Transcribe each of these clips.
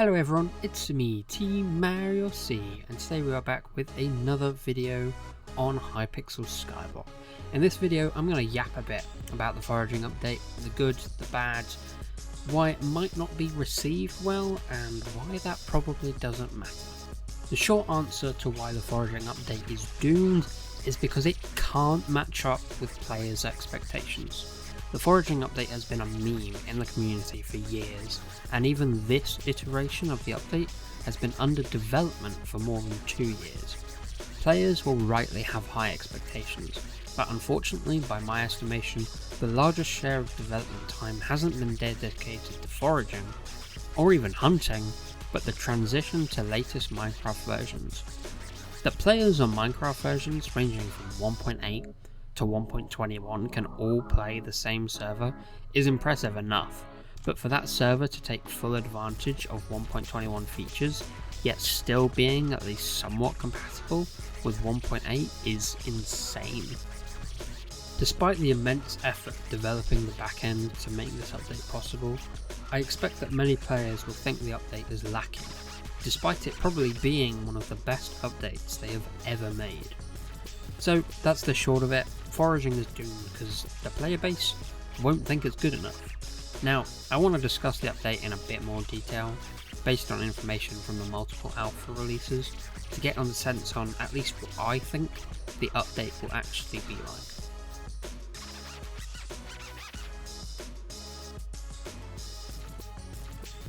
Hello everyone, it's me, Team Mario C, and today we are back with another video on Hypixel Skyblock. In this video I'm going to yap a bit about the foraging update, the good, the bad, why it might not be received well, and why that probably doesn't matter. The short answer to why the foraging update is doomed is because it can't match up with players' expectations. The foraging update has been a meme in the community for years, and even this iteration of the update has been under development for more than 2 years. Players will rightly have high expectations, but unfortunately, by my estimation, the largest share of development time hasn't been dedicated to foraging, or even hunting, but the transition to latest Minecraft versions. That players on Minecraft versions ranging from 1.8 to 1.21 can all play the same server is impressive enough, but for that server to take full advantage of 1.21 features, yet still being at least somewhat compatible with 1.8 is insane. Despite the immense effort developing the backend to make this update possible, I expect that many players will think the update is lacking, despite it probably being one of the best updates they have ever made. So that's the short of it. Foraging is doomed because the player base won't think it's good enough. Now, I want to discuss the update in a bit more detail, based on information from the multiple alpha releases, to get on the sense on at least what I think the update will actually be like.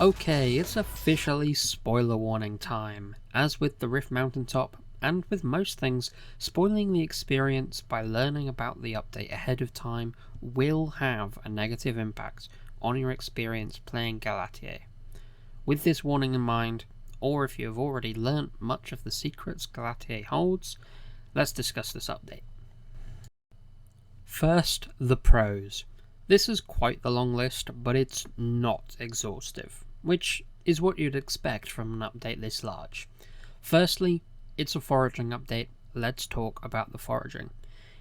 Okay, it's officially spoiler warning time. As with the Rift Mountaintop, and with most things, spoiling the experience by learning about the update ahead of time will have a negative impact on your experience playing Galatier. With this warning in mind, or if you have already learnt much of the secrets Galatier holds, let's discuss this update. First, the pros. This is quite the long list, but it's not exhaustive, which is what you'd expect from an update this large. Firstly, it's a foraging update. Let's talk about the foraging.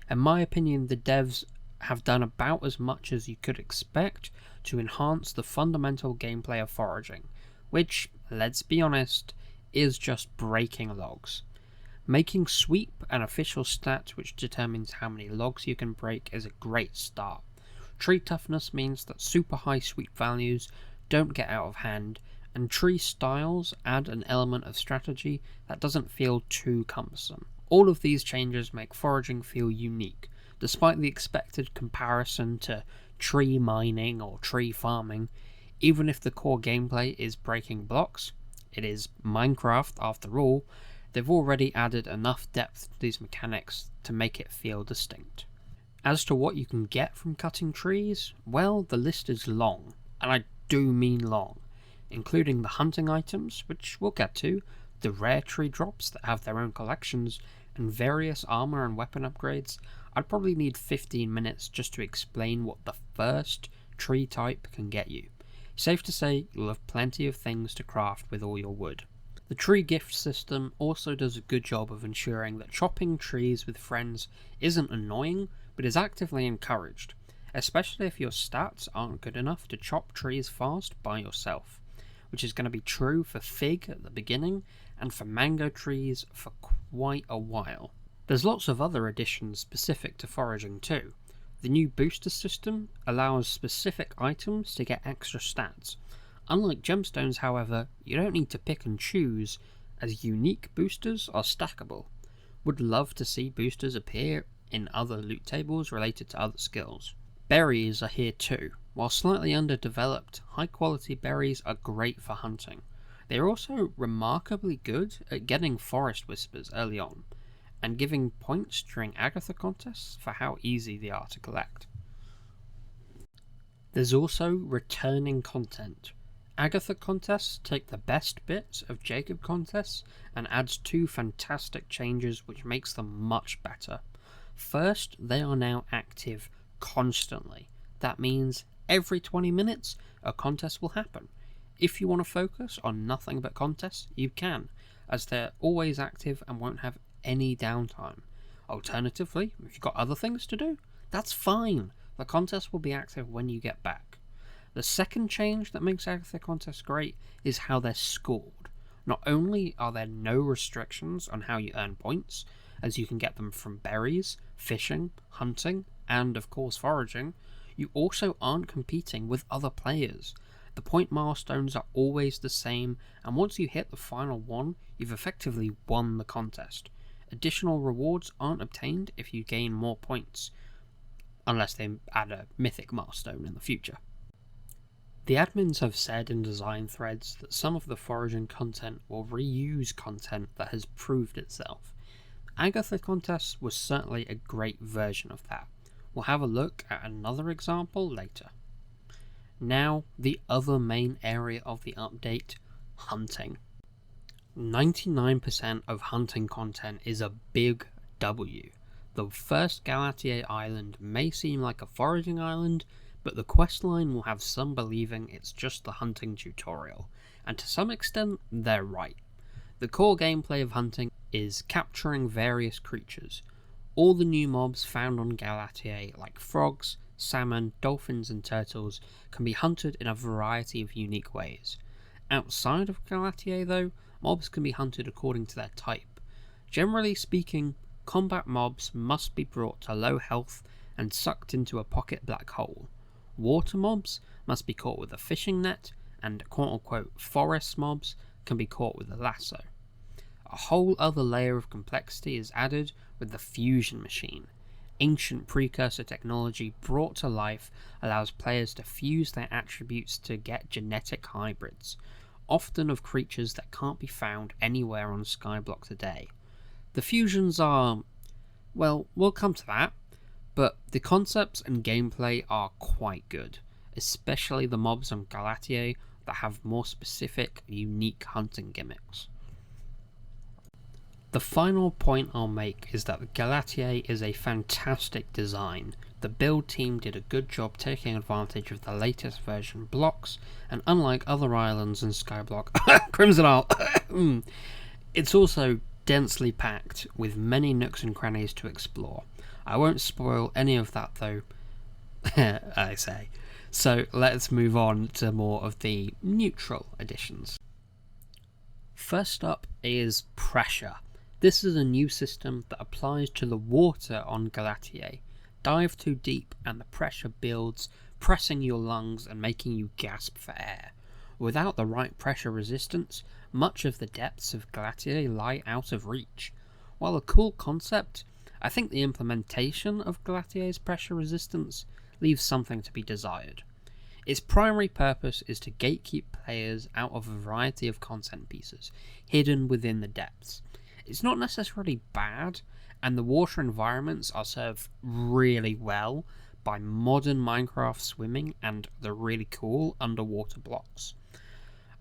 In my opinion, the devs have done about as much as you could expect to enhance the fundamental gameplay of foraging, which, let's be honest, is just breaking logs. Making sweep an official stat which determines how many logs you can break is a great start. Tree toughness means that super high sweep values don't get out of hand, and tree styles add an element of strategy that doesn't feel too cumbersome. All of these changes make foraging feel unique, despite the expected comparison to tree mining or tree farming. Even if the core gameplay is breaking blocks, it is Minecraft after all, they've already added enough depth to these mechanics to make it feel distinct. As to what you can get from cutting trees, well, the list is long, and I do mean long, including the hunting items, which we'll get to, the rare tree drops that have their own collections, and various armor and weapon upgrades. I'd probably need 15 minutes just to explain what the first tree type can get you. Safe to say, you'll have plenty of things to craft with all your wood. The tree gift system also does a good job of ensuring that chopping trees with friends isn't annoying, but is actively encouraged, especially if your stats aren't good enough to chop trees fast by yourself, which is going to be true for fig at the beginning and for mango trees for quite a while. There's lots of other additions specific to foraging too. The new booster system allows specific items to get extra stats. Unlike gemstones, however, you don't need to pick and choose, as unique boosters are stackable. Would love to see boosters appear in other loot tables related to other skills. Berries are here too. While slightly underdeveloped, high quality berries are great for hunting. They are also remarkably good at getting forest whispers early on, and giving points during Agatha contests for how easy they are to collect. There's also returning content. Agatha contests take the best bits of Jacob contests and adds 2 fantastic changes which makes them much better. First, they are now active constantly. That means every 20 minutes a contest will happen. If you want to focus on nothing but contests, you can, as they're always active and won't have any downtime. Alternatively, if you've got other things to do, that's fine. The contest will be active when you get back. The second change that makes Agatha contests great is how they're scored. Not only are there no restrictions on how you earn points, as you can get them from berries, fishing, hunting, and of course foraging, you also aren't competing with other players. The point milestones are always the same, and once you hit the final one, you've effectively won the contest. Additional rewards aren't obtained if you gain more points, unless they add a mythic milestone in the future. The admins have said in design threads that some of the foraging content will reuse content that has proved itself. Agatha contests was certainly a great version of that. We'll have a look at another example later. Now, the other main area of the update, hunting. 99% of hunting content is a big W. The first Galatier island may seem like a foraging island, but the questline will have some believing it's just the hunting tutorial, and to some extent, they're right. The core gameplay of hunting is capturing various creatures. All the new mobs found on Galatier, like frogs, salmon, dolphins, and turtles, can be hunted in a variety of unique ways. Outside of Galatier, though, mobs can be hunted according to their type. Generally speaking, combat mobs must be brought to low health and sucked into a pocket black hole. Water mobs must be caught with a fishing net, and quote-unquote forest mobs can be caught with a lasso. A whole other layer of complexity is added with the fusion machine. Ancient precursor technology brought to life allows players to fuse their attributes to get genetic hybrids, often of creatures that can't be found anywhere on Skyblock today. The fusions are, well, we'll come to that, but the concepts and gameplay are quite good, especially the mobs on Galatier that have more specific, unique hunting gimmicks. The final point I'll make is that Galatier is a fantastic design. The build team did a good job taking advantage of the latest version blocks, and unlike other islands in Skyblock, Crimson Isle, it's also densely packed with many nooks and crannies to explore. I won't spoil any of that though, I say. So let's move on to more of the neutral additions. First up is pressure. This is a new system that applies to the water on Galatier. Dive too deep and the pressure builds, pressing your lungs and making you gasp for air. Without the right pressure resistance, much of the depths of Galatier lie out of reach. While a cool concept, I think the implementation of Galatier's pressure resistance leaves something to be desired. Its primary purpose is to gatekeep players out of a variety of content pieces, hidden within the depths. It's not necessarily bad, and the water environments are served really well by modern Minecraft swimming and the really cool underwater blocks.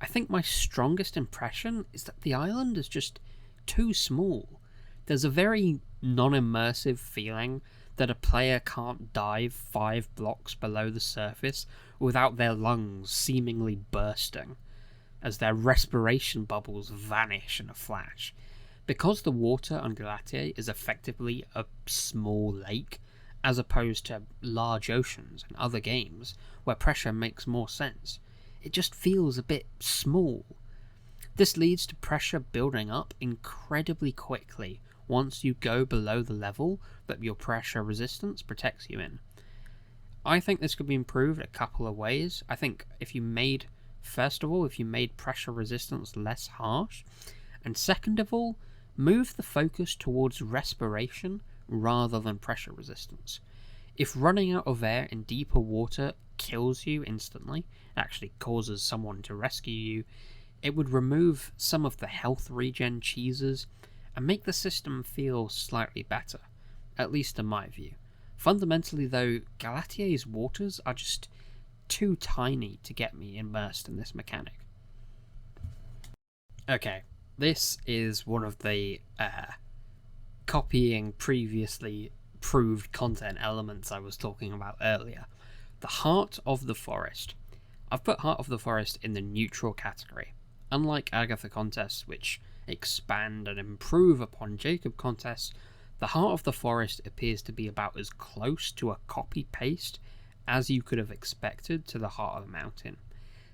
I think my strongest impression is that the island is just too small. There's a very non-immersive feeling that a player can't dive 5 blocks below the surface without their lungs seemingly bursting, as their respiration bubbles vanish in a flash. Because the water on Galatier is effectively a small lake, as opposed to large oceans and other games where pressure makes more sense, it just feels a bit small. This leads to pressure building up incredibly quickly once you go below the level that your pressure resistance protects you in. I think this could be improved a couple of ways. I think if you made pressure resistance less harsh, and second of all, move the focus towards respiration rather than pressure resistance. If running out of air in deeper water kills you instantly, actually causes someone to rescue you, it would remove some of the health regen cheeses and make the system feel slightly better, at least in my view. Fundamentally though, Galatier's waters are just too tiny to get me immersed in this mechanic. Okay, this is one of the copying previously proved content elements I was talking about earlier. The Heart of the Forest. I've put Heart of the Forest in the neutral category. Unlike Agatha contests, which expand and improve upon Jacob contests, the Heart of the Forest appears to be about as close to a copy-paste as you could have expected, to the heart of the mountain.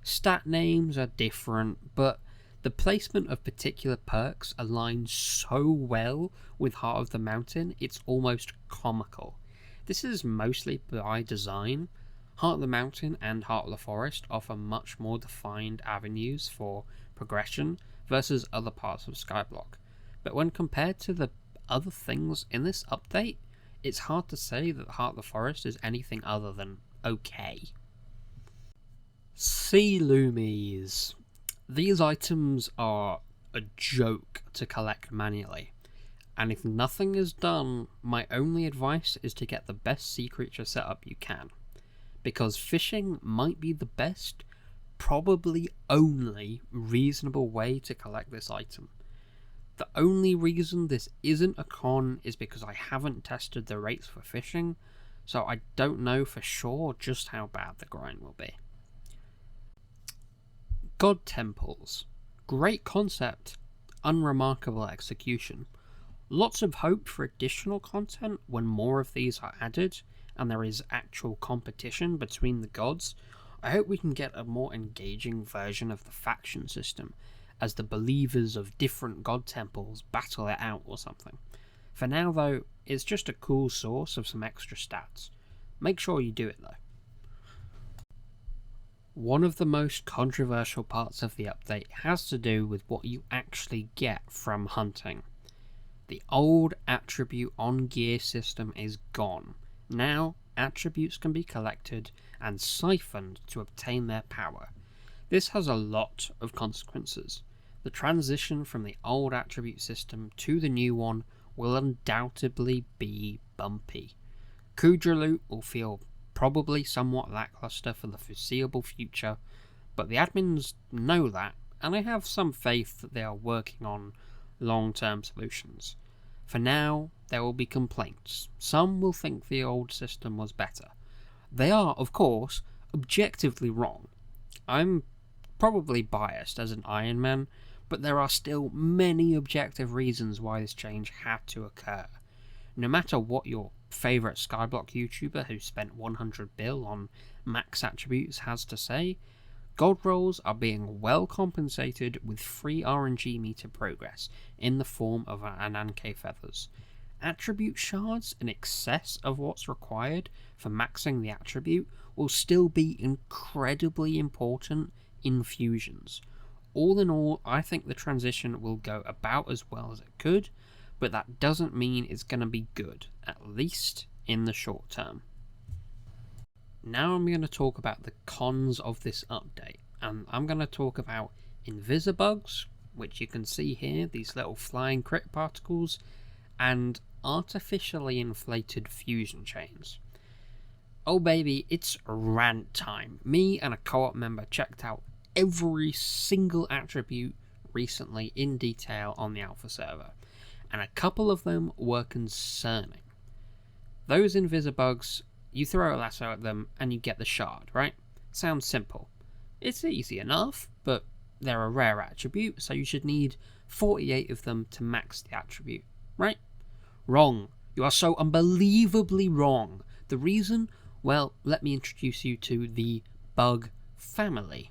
Stat names are different, but the placement of particular perks aligns so well with Heart of the Mountain, it's almost comical. This is mostly by design. Heart of the Mountain and Heart of the Forest offer much more defined avenues for progression versus other parts of Skyblock. But when compared to the other things in this update, it's hard to say that Heart of the Forest is anything other than okay. Sea Loomies. These items are a joke to collect manually, and if nothing is done, my only advice is to get the best sea creature setup you can, because fishing might be the best, probably only reasonable way to collect this item. The only reason this isn't a con is because I haven't tested the rates for fishing, so I don't know for sure just how bad the grind will be. God Temples. Great concept, unremarkable execution. Lots of hope for additional content when more of these are added and there is actual competition between the gods. I hope we can get a more engaging version of the faction system as the believers of different god temples battle it out or something. For now though, it's just a cool source of some extra stats. Make sure you do it though. One of the most controversial parts of the update has to do with what you actually get from hunting. The old attribute on gear system is gone. Now, attributes can be collected and siphoned to obtain their power. This has a lot of consequences. The transition from the old attribute system to the new one will undoubtedly be bumpy. Kudra loot will feel probably somewhat lackluster for the foreseeable future, but the admins know that, and I have some faith that they are working on long-term solutions. For now, there will be complaints. Some will think the old system was better. They are, of course, objectively wrong. I'm probably biased as an Iron Man, but there are still many objective reasons why this change had to occur. No matter what your favourite Skyblock YouTuber who spent 100 bill on max attributes has to say, gold rolls are being well compensated with free RNG meter progress in the form of Ananke feathers. Attribute shards in excess of what's required for maxing the attribute will still be incredibly important in fusions. All in all, I think the transition will go about as well as it could, but that doesn't mean it's going to be good, at least in the short term. Now I'm going to talk about the cons of this update, and I'm going to talk about invisibugs, which you can see here, these little flying crit particles, and artificially inflated fusion chains. Oh baby, it's rant time. Me and a co-op member checked out every single attribute recently in detail on the alpha server, and a couple of them were concerning. Those invisibugs, you throw a lasso at them and you get the shard, right? Sounds simple. It's easy enough, but they're a rare attribute, so you should need 48 of them to max the attribute, right? Wrong. You are so unbelievably wrong. The reason? Well, let me introduce you to the bug family.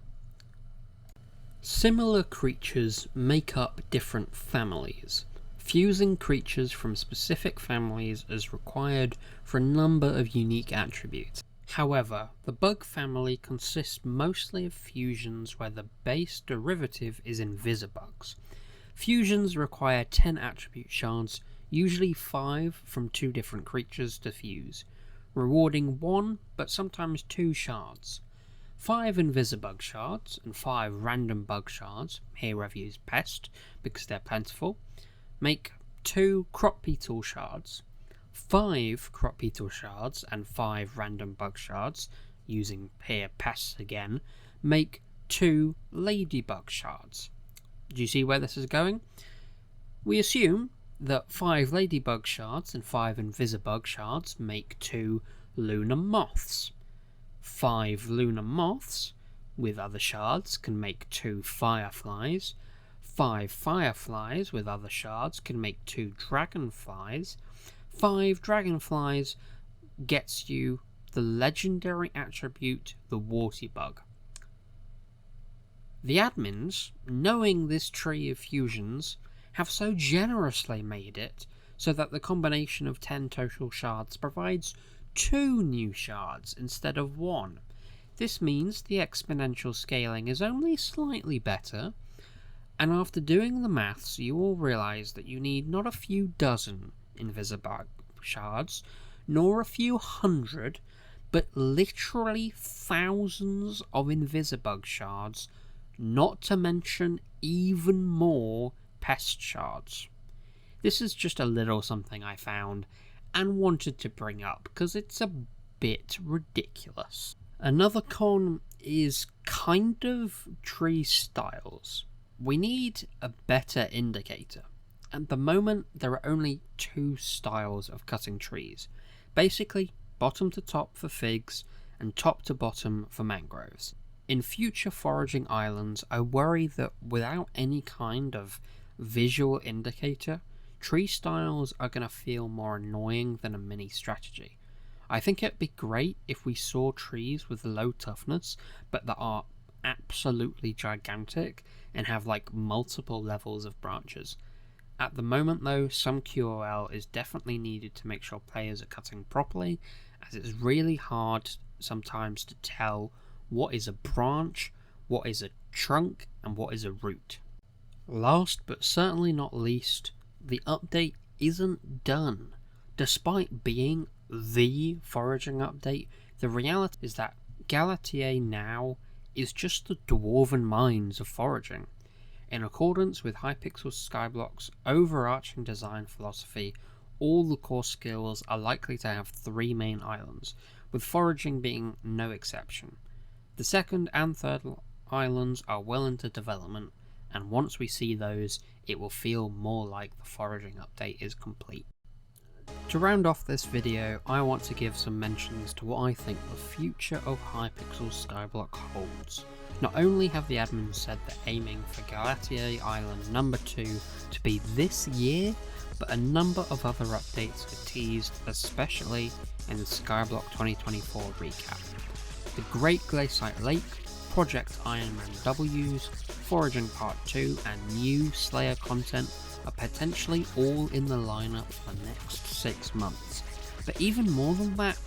Similar creatures make up different families. Fusing creatures from specific families is required for a number of unique attributes. However, the bug family consists mostly of fusions where the base derivative is invisibugs. Fusions require 10 attribute shards, usually 5 from 2 different creatures to fuse, rewarding 1 but sometimes 2 shards. 5 invisibug shards and 5 random bug shards, here I've used pest because they're plentiful, make 2 crop beetle shards. 5 crop beetle shards and 5 random bug shards, using here pests again, make 2 ladybug shards. Do you see where this is going? We assume that 5 ladybug shards and 5 invisibug shards make 2 lunar moths. 5 lunar moths with other shards can make 2 fireflies. 5 fireflies with other shards can make 2 dragonflies. 5 dragonflies gets you the legendary attribute the Warty Bug. The admins, knowing this tree of fusions, have so generously made it so that the combination of 10 total shards provides 2 new shards instead of 1. This means the exponential scaling is only slightly better, and after doing the maths you will realise that you need not a few dozen Invisibug shards, nor a few hundred, but literally thousands of Invisibug shards, not to mention even more pest shards. This is just a little something I found and wanted to bring up because it's a bit ridiculous. Another con is kind of tree styles. We need a better indicator. At the moment there are only 2 styles of cutting trees. Basically bottom to top for figs and top to bottom for mangroves. In future foraging islands, I worry that without any kind of visual indicator, tree styles are going to feel more annoying than a mini strategy. I think it'd be great if we saw trees with low toughness, but that are absolutely gigantic and have like multiple levels of branches. At the moment though, some QOL is definitely needed to make sure players are cutting properly, as it's really hard sometimes to tell what is a branch, what is a trunk, and what is a root. Last but certainly not least, the update isn't done. Despite being the foraging update, the reality is that Galatier now is just the dwarven mines of foraging. In accordance with Hypixel Skyblock's overarching design philosophy, all the core skills are likely to have 3 main islands, with foraging being no exception. The second and third islands are well into development, and once we see those, it will feel more like the foraging update is complete. To round off this video, I want to give some mentions to what I think the future of Hypixel Skyblock holds. Not only have the admins said they're aiming for Galatier Island number 2 to be this year, but a number of other updates are teased, especially in the Skyblock 2024 recap. The Great Glaciate Lake, Project Ironman W's, Foraging Part 2 and new Slayer content are potentially all in the lineup for the next 6 months. But even more than that,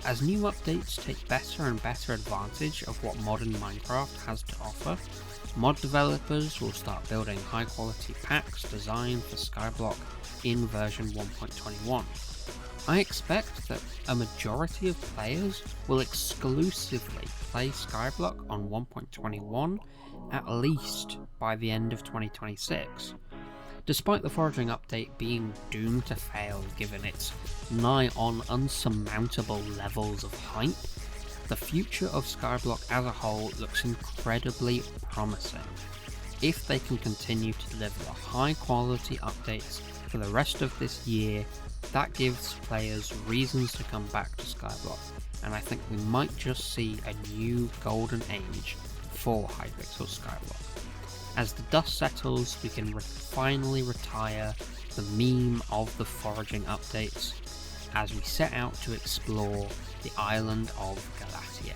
as new updates take better and better advantage of what modern Minecraft has to offer, mod developers will start building high quality packs designed for Skyblock in version 1.21. I expect that a majority of players will exclusively play Skyblock on 1.21 at least by the end of 2026. Despite the foraging update being doomed to fail given its nigh on unsurmountable levels of hype, the future of Skyblock as a whole looks incredibly promising. If they can continue to deliver high quality updates for the rest of this year, that gives players reasons to come back to Skyblock, and I think we might just see a new golden age for Hypixel Skyblock. As the dust settles, we can finally retire the meme of the foraging updates as we set out to explore the island of Galatier.